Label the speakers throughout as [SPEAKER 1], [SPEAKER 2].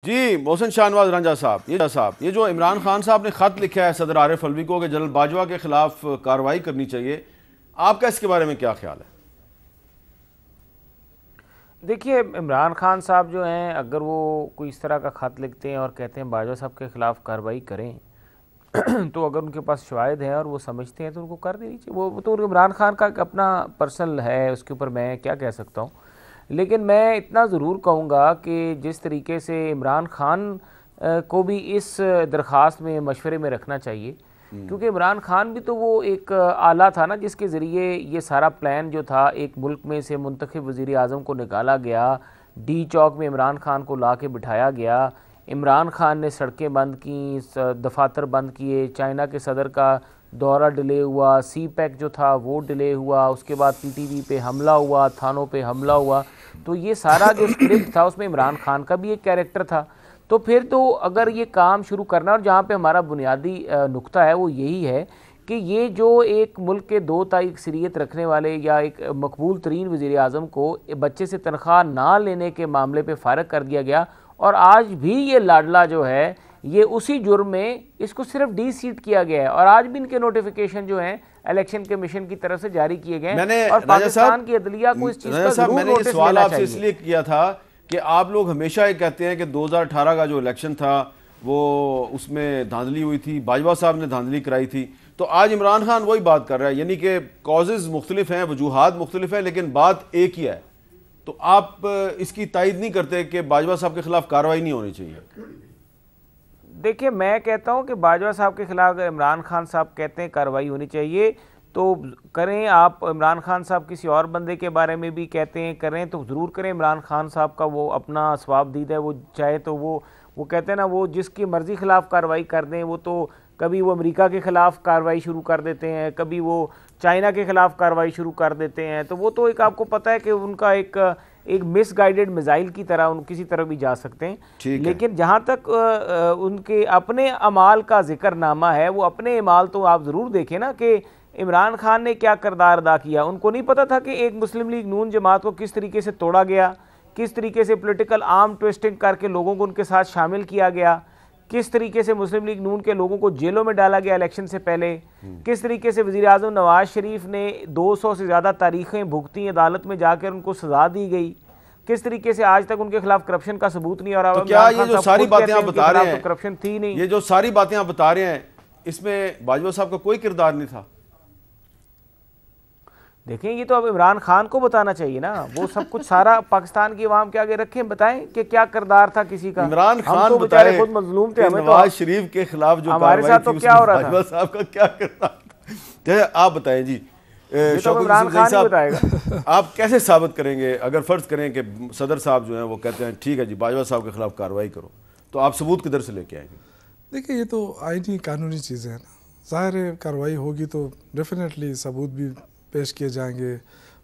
[SPEAKER 1] جی محسن شاہ نواز رنجا صاحب یہ جو عمران خان صاحب نے خط لکھا ہے صدر عارف الوی کو کہ جنرل باجوہ کے خلاف کارروائی کرنی چاہیے، آپ کا اس کے بارے میں کیا خیال ہے؟
[SPEAKER 2] دیکھیے عمران خان صاحب جو ہیں اگر وہ کوئی اس طرح کا خط لکھتے ہیں اور کہتے ہیں باجوہ صاحب کے خلاف کارروائی کریں تو اگر ان کے پاس شواہد ہیں اور وہ سمجھتے ہیں تو ان کو کر دینی چاہیے۔ وہ تو عمران خان کا اپنا پرسنل ہے، اس کے اوپر میں کیا کہہ سکتا ہوں، لیکن میں اتنا ضرور کہوں گا کہ جس طریقے سے عمران خان کو بھی اس درخواست میں مشورے میں رکھنا چاہیے، کیونکہ عمران خان بھی تو وہ ایک آلہ تھا نا جس کے ذریعے یہ سارا پلان جو تھا ایک ملک میں سے منتخب وزیر اعظم کو نکالا گیا، ڈی چوک میں عمران خان کو لا کے بٹھایا گیا، عمران خان نے سڑکیں بند کیں، دفاتر بند کیے، چائنا کے صدر کا دورہ ڈیلے ہوا، سی پیک جو تھا وہ ڈیلے ہوا، اس کے بعد پی ٹی وی پہ حملہ ہوا، تھانوں پہ حملہ ہوا، تو یہ سارا جو اسکرپٹ تھا اس میں عمران خان کا بھی ایک کیریکٹر تھا۔ تو پھر تو اگر یہ کام شروع کرنا، اور جہاں پہ ہمارا بنیادی نقطہ ہے وہ یہی ہے کہ یہ جو ایک ملک کے دو تائی اکثریت رکھنے والے یا ایک مقبول ترین وزیر اعظم کو بچے سے تنخواہ نہ لینے کے معاملے پہ فارغ کر دیا گیا، اور آج بھی یہ لاڈلا جو ہے یہ اسی جرم میں اس کو صرف ڈی سیٹ کیا گیا ہے، اور آج بھی ان کے نوٹیفیکیشن جو ہیں الیکشن کمیشن کی طرف سے جاری کیے گئے ہیں، اور پاکستان کی عدلیہ کو اس چیز کا ضرور نوٹس لینا چاہیے۔
[SPEAKER 1] میں نے یہ سوال آپ سے اس لیے کیا تھا کہ آپ لوگ ہمیشہ یہ کہتے ہیں کہ 2018 کا جو الیکشن تھا وہ اس میں دھاندلی ہوئی تھی، باجوہ صاحب نے دھاندلی کرائی تھی، تو آج عمران خان وہی بات کر رہا ہے، یعنی کہ کازز مختلف ہیں، وجوہات مختلف ہیں، لیکن بات ایک ہی ہے۔ تو آپ اس کی تائید نہیں کرتے کہ باجوہ صاحب کے خلاف کارروائی نہیں ہونی چاہیے؟
[SPEAKER 2] دیکھیں میں کہتا ہوں کہ باجوہ صاحب کے خلاف اگر عمران خان صاحب کہتے ہیں کارروائی ہونی چاہیے تو کریں۔ آپ عمران خان صاحب کسی اور بندے کے بارے میں بھی کہتے ہیں کریں تو ضرور کریں۔ عمران خان صاحب کا وہ اپنا ثواب دید ہے، وہ چاہے تو وہ کہتے ہیں نا، وہ جس کی مرضی خلاف کارروائی کر دیں، وہ تو کبھی وہ امریکہ کے خلاف کارروائی شروع کر دیتے ہیں، کبھی وہ چائنا کے خلاف کارروائی شروع کر دیتے ہیں، تو وہ تو ایک آپ کو پتہ ہے کہ ان کا ایک مس گائیڈڈ میزائل کی طرح ان کسی طرح بھی جا سکتے ہیں، لیکن جہاں تک ان کے اپنے اعمال کا ذکر نامہ ہے، وہ اپنے اعمال تو آپ ضرور دیکھیں نا کہ عمران خان نے کیا کردار ادا کیا۔ ان کو نہیں پتا تھا کہ ایک مسلم لیگ نون جماعت کو کس طریقے سے توڑا گیا، کس طریقے سے پولیٹیکل آرم ٹویسٹنگ کر کے لوگوں کو ان کے ساتھ شامل کیا گیا، کس طریقے سے مسلم لیگ نون کے لوگوں کو جیلوں میں ڈالا گیا الیکشن سے پہلے، کس طریقے سے وزیر اعظم نواز شریف نے 200 سے زیادہ تاریخیں بھگتی، عدالت میں جا کر ان کو سزا دی گئی، کس طریقے سے آج تک ان کے خلاف کرپشن کا ثبوت نہیں، اور
[SPEAKER 1] تو کیا یہ جو ساری باتیں آپ بتا رہے ہیں،
[SPEAKER 2] کرپشن تھی نہیں،
[SPEAKER 1] یہ جو ساری باتیں آپ بتا رہے ہیں، اس میں باجوہ صاحب کا کوئی کردار نہیں تھا؟
[SPEAKER 2] دیکھیں یہ تو اب عمران خان کو بتانا چاہیے نا، وہ سب کچھ سارا پاکستان کی عوام کے آگے رکھیں، بتائیں کہ کیا کردار تھا کسی کا۔
[SPEAKER 1] عمران خان
[SPEAKER 2] بتائے خود مظلوم تھے، ہمیں تو
[SPEAKER 1] نواز شریف کے خلاف جو
[SPEAKER 2] ہمارے ساتھ تو کیا ہو رہا تھا،
[SPEAKER 1] باجوہ صاحب کا کیا کردار تھا، آپ بتائیں جی۔
[SPEAKER 2] عمران خان ہی بتائے گا۔
[SPEAKER 1] آپ کیسے ثابت کریں گے اگر فرض کریں کہ صدر صاحب جو ہیں وہ کہتے ہیں ٹھیک ہے جی باجوہ صاحب کے خلاف کارروائی کرو، تو آپ ثبوت کدھر سے لے کے آئیں گے؟
[SPEAKER 3] دیکھیں یہ تو آئینی قانونی چیزیں ہیں نا، ظاہر ہے کارروائی ہوگی تو ڈیفینیٹلی ثبوت بھی پیش کیے جائیں گے،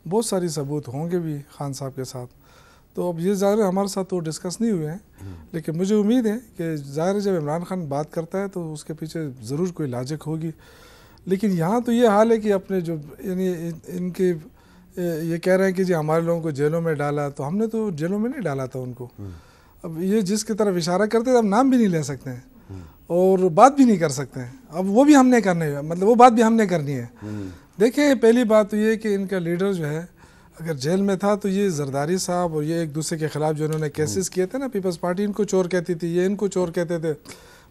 [SPEAKER 3] بہت ساری ثبوت ہوں گے بھی خان صاحب کے ساتھ، تو اب یہ ظاہر ہے ہمارے ساتھ تو ڈسکس نہیں ہوئے ہیں، لیکن مجھے امید ہے کہ ظاہر ہے جب عمران خان بات کرتا ہے تو اس کے پیچھے ضرور کوئی لاجک ہوگی، لیکن یہاں تو یہ حال ہے کہ اپنے جو یعنی ان کے یہ کہہ رہے ہیں کہ جی ہمارے لوگوں کو جیلوں میں ڈالا، تو ہم نے تو جیلوں میں نہیں ڈالا تھا ان کو، اب یہ جس کی طرف اشارہ کرتے تھے اب نام بھی نہیں لے سکتے ہیں اور بات بھی نہیں کر سکتے ہیں، اب وہ بھی ہم نے کرنے ہے، مطلب وہ بات بھی ہم نے کرنی ہے۔ دیکھیں پہلی بات تو یہ کہ ان کا لیڈر جو ہے اگر جیل میں تھا تو یہ زرداری صاحب اور یہ ایک دوسرے کے خلاف جو انہوں نے کیسز کیے تھے نا، پیپلز پارٹی ان کو چور کہتی تھی، یہ ان کو چور کہتے تھے،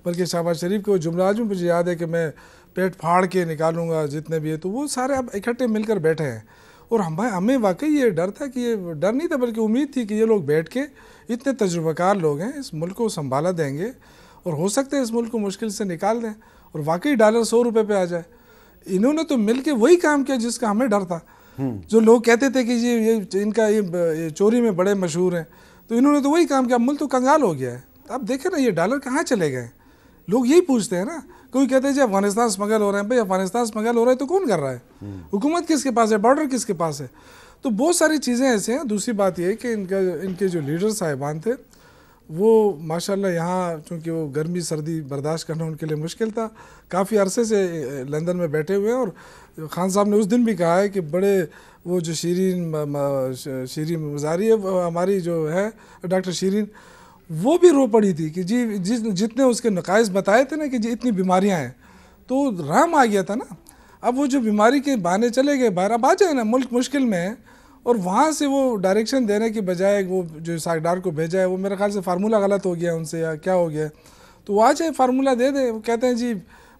[SPEAKER 3] بلکہ شہباز شریف کو جملہ آج مجھے یاد ہے کہ میں پیٹ پھاڑ کے نکالوں گا جتنے بھی ہے، تو وہ سارے اب اکٹھے مل کر بیٹھے ہیں، اور ہمیں واقعی یہ ڈر تھا کہ یہ ڈر نہیں تھا بلکہ امید تھی کہ یہ لوگ بیٹھ کے اتنے تجربہ کار لوگ ہیں، اس ملک کو سنبھالا دیں گے اور ہو سکتا ہے اس ملک کو مشکل سے نکال دیں اور واقعی ڈالر 100 روپے پہ آ جائے۔ انہوں نے تو مل کے وہی کام کیا جس کا ہمیں ڈر تھا، جو لوگ کہتے تھے کہ یہ ان کا یہ چوری میں بڑے مشہور ہیں، تو انہوں نے تو وہی کام کیا، ملک تو کنگال ہو گیا ہے۔ اب دیکھیں نا یہ ڈالر کہاں چلے گئے، لوگ یہی پوچھتے ہیں نا، کوئی کہتے ہیں جی افغانستان سمگل ہو رہے ہیں، بھائی افغانستان سمگل ہو رہا ہے تو کون کر رہا ہے، حکومت کس کے پاس ہے، بارڈر کس کے پاس ہے، تو بہت ساری چیزیں ایسے ہیں۔ دوسری بات یہ ہے کہ ان کے جو لیڈر صاحبان تھے وہ ماشاءاللہ یہاں چونکہ وہ گرمی سردی برداشت کرنا ان کے لیے مشکل تھا، کافی عرصے سے لندن میں بیٹھے ہوئے ہیں، اور خان صاحب نے اس دن بھی کہا ہے کہ بڑے وہ جو شیرین مزاری ہے ہماری جو ہے ڈاکٹر شیرین، وہ بھی رو پڑی تھی کہ جی جتنے اس کے نقائص بتائے تھے نا کہ جی اتنی بیماریاں ہیں، تو رام آ گیا تھا نا. اب وہ جو بیماری کے بہانے چلے گئے باہر، اب آ جائے نا، ملک مشکل میں ہے، اور وہاں سے وہ ڈائریکشن دینے کی بجائے وہ جو ساکڈار کو بھیجا ہے، وہ میرے خیال سے فارمولہ غلط ہو گیا ان سے یا کیا ہو گیا، تو وہ آ جائے فارمولہ دے دے. وہ کہتے ہیں جی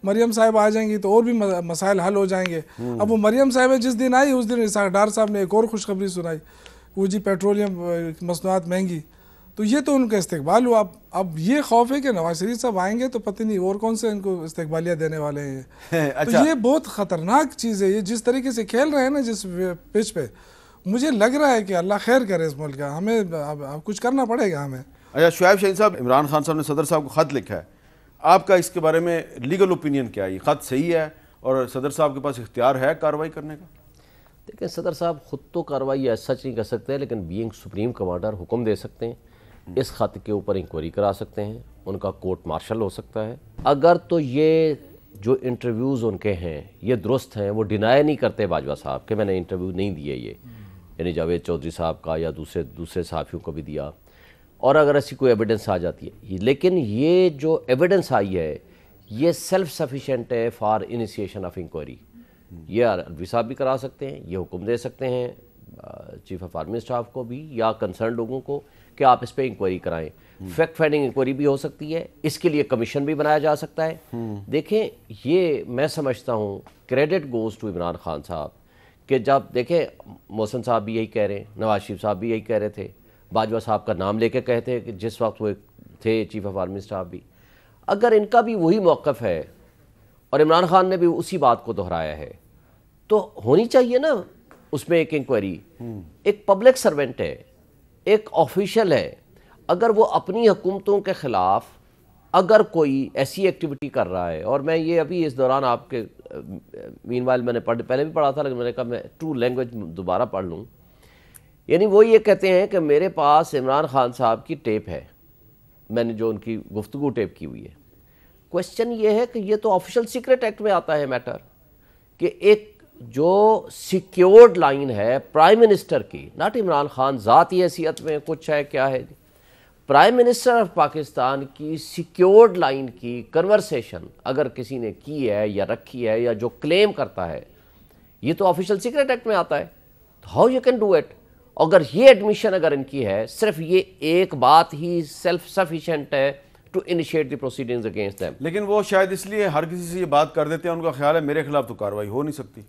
[SPEAKER 3] مریم صاحب آ جائیں گی تو اور بھی مسائل حل ہو جائیں گے. اب وہ مریم صاحب جس دن آئی اس دن ساکڈار صاحب نے ایک اور خوشخبری سنائی، وہ جی پیٹرولیم مصنوعات مہنگی، تو یہ تو ان کا استقبال ہوا. اب یہ خوف ہے کہ نواز شریف صاحب آئیں گے تو پتہ نہیں اور کون سے ان کو استقبالیہ دینے والے ہیں. تو یہ بہت خطرناک چیز ہے. یہ جس طریقے سے کھیل رہے ہیں نا جس پچ پہ، مجھے لگ رہا ہے کہ اللہ خیر کرے اس ملک کا، ہمیں اب کچھ کرنا پڑے گا ہمیں.
[SPEAKER 1] اچھا شعیب شاہین صاحب، عمران خان صاحب نے صدر صاحب کو خط لکھا ہے، آپ کا اس کے بارے میں لیگل اوپینین کیا ہے؟ یہ خط صحیح ہے اور صدر صاحب کے پاس اختیار ہے کارروائی کرنے کا؟
[SPEAKER 4] دیکھیں صدر صاحب خود تو کارروائی ایز سچ نہیں کر سکتے، لیکن بینگ سپریم کمانڈر حکم دے سکتے ہیں، اس خط کے اوپر انکوائری کرا سکتے ہیں، ان کا کورٹ مارشل ہو سکتا ہے. اگر تو یہ جو انٹرویوز ان کے ہیں یہ درست ہیں، وہ ڈینائی نہیں کرتے باجوہ صاحب کہ میں نے انٹرویو نہیں دیے یہ، یعنی جاوید چودھری صاحب کا یا دوسرے صحافیوں کو بھی دیا، اور اگر ایسی کوئی ایویڈنس آ جاتی ہے، لیکن یہ جو ایویڈنس آئی ہے یہ سیلف سفیشینٹ ہے فار انیشیشن آف انکوائری. یہ الوی صاحب بھی کرا سکتے ہیں، یہ حکم دے سکتے ہیں چیف آف آرمی اسٹاف کو بھی یا کنسرن لوگوں کو کہ آپ اس پہ انکوائری کرائیں. فیکٹ فائنڈنگ انکوائری بھی ہو سکتی ہے، اس کے لیے کمیشن بھی بنایا جا سکتا ہے. دیکھیں یہ میں سمجھتا ہوں credit goes to Imran Khan صاحب کہ جب دیکھیں محسن صاحب بھی یہی کہہ رہے ہیں، نواز شریف صاحب بھی یہی کہہ رہے تھے، باجوہ صاحب کا نام لے کے کہتے ہیں کہ جس وقت وہ تھے چیف آف آرمی اسٹاف بھی، اگر ان کا بھی وہی موقف ہے اور عمران خان نے بھی اسی بات کو دہرایا ہے تو ہونی چاہیے نا اس میں ایک انکوائری. ایک پبلک سرونٹ ہے، ایک آفیشل ہے، اگر وہ اپنی حکومتوں کے خلاف اگر کوئی ایسی ایکٹیویٹی کر رہا ہے، اور میں یہ ابھی اس دوران آپ کے مین وائل میں نے پہلے بھی پڑھا تھا لیکن میں نے کہا میں ٹرو لینگویج دوبارہ پڑھ لوں، یعنی وہ یہ کہتے ہیں کہ میرے پاس عمران خان صاحب کی ٹیپ ہے، میں نے جو ان کی گفتگو ٹیپ کی ہوئی ہے. کویسچن یہ ہے کہ یہ تو آفیشل سیکرٹ ایکٹ میں آتا ہے میٹر کہ ایک جو سیکیورڈ لائن ہے پرائم منسٹر کی، ناٹ عمران خان ذاتی حیثیت میں کچھ ہے کیا ہے، پرائم منسٹر آف پاکستان کی سیکیورڈ لائن کی کنورسیشن اگر کسی نے کی ہے یا رکھی ہے یا جو کلیم کرتا ہے، یہ تو آفیشل سیکرٹ ایکٹ میں آتا ہے. How you can do it? اگر یہ ایڈمیشن اگر ان کی ہے، صرف یہ ایک بات ہی سیلف سفیشینٹ ہے to initiate the proceedings against them.
[SPEAKER 1] لیکن وہ شاید اس لیے ہر کسی سے یہ بات کر دیتے ہیں، ان کا خیال ہے میرے خلاف تو کارروائی ہو نہیں سکتی،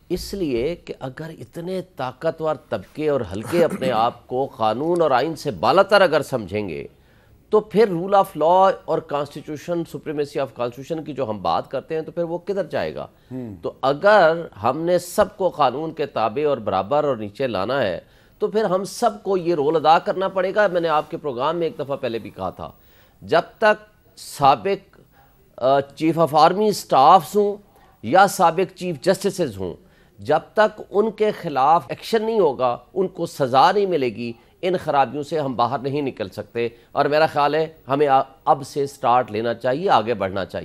[SPEAKER 4] اس لیے کہ اگر اتنے طاقتور طبقے اور حلقے اپنے آپ کو قانون اور آئین سے بالاتر اگر سمجھیں گے تو پھر رول آف لا اور کانسٹیٹیوشن، سپریمیسی آف کانسٹیٹیوشن کی جو ہم بات کرتے ہیں تو پھر وہ کدھر جائے گا؟ تو اگر ہم نے سب کو قانون کے تابع اور برابر اور نیچے لانا ہے تو پھر ہم سب کو یہ رول ادا کرنا پڑے گا. میں نے آپ کے پروگرام میں ایک دفعہ پہلے بھی کہا تھا، جب تک سابق چیف آف آرمی اسٹافز ہوں یا سابق چیف جسٹسز ہوں، جب تک ان کے خلاف ایکشن نہیں ہوگا، ان کو سزا نہیں ملے گی، ان خرابیوں سے ہم باہر نہیں نکل سکتے. اور میرا خیال ہے ہمیں اب سے سٹارٹ لینا چاہیے، آگے بڑھنا چاہیے.